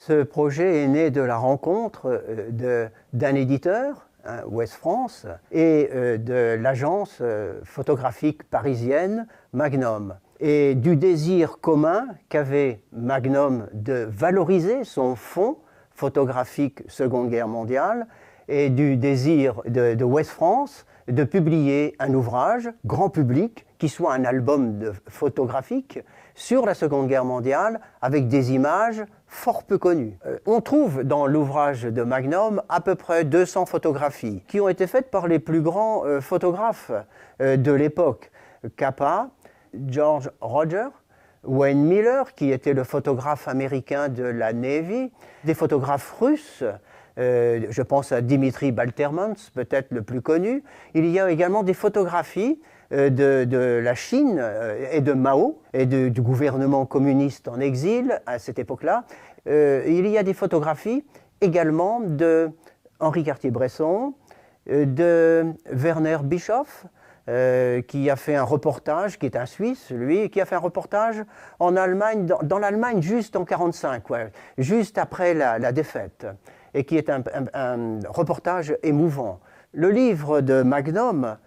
Ce projet est né de la rencontre d'un éditeur, Ouest France, et de l'agence photographique parisienne Magnum, et du désir commun qu'avait Magnum de valoriser son fonds photographique Seconde Guerre mondiale, et du désir de Ouest France de publier un ouvrage grand public qui soit un album photographique sur la Seconde Guerre mondiale avec des images fort peu connues. On trouve dans l'ouvrage de Magnum à peu près 200 photographies qui ont été faites par les plus grands photographes de l'époque. Capa, George Roger, Wayne Miller, qui était le photographe américain de la Navy, des photographes russes, je pense à Dimitri Baltermans, peut-être le plus connu. Il y a également des photographies de la Chine et de Mao et du gouvernement communiste en exil à cette époque-là. Il y a des photographies également de Henri Cartier-Bresson, de Werner Bischoff, qui a fait un reportage, qui est un Suisse, lui, qui a fait un reportage en Allemagne, dans l'Allemagne juste en 1945, ouais, juste après la défaite, et qui est un reportage émouvant. Le livre de Magnum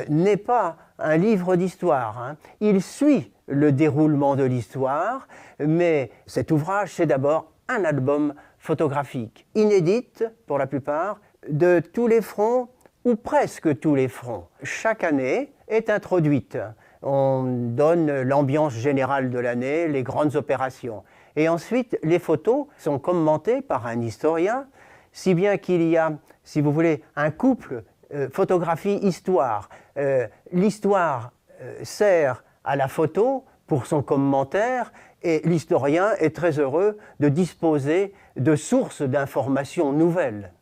n'est pas un livre d'histoire, hein. Il suit le déroulement de l'histoire, mais cet ouvrage, c'est d'abord un album photographique, inédite pour la plupart, de tous les fronts, ou presque tous les fronts. Chaque année est introduite. On donne l'ambiance générale de l'année, les grandes opérations. Et ensuite, les photos sont commentées par un historien, si bien qu'il y a, si vous voulez, un couple photographie-histoire. L'histoire sert à la photo pour son commentaire, et l'historien est très heureux de disposer de sources d'informations nouvelles.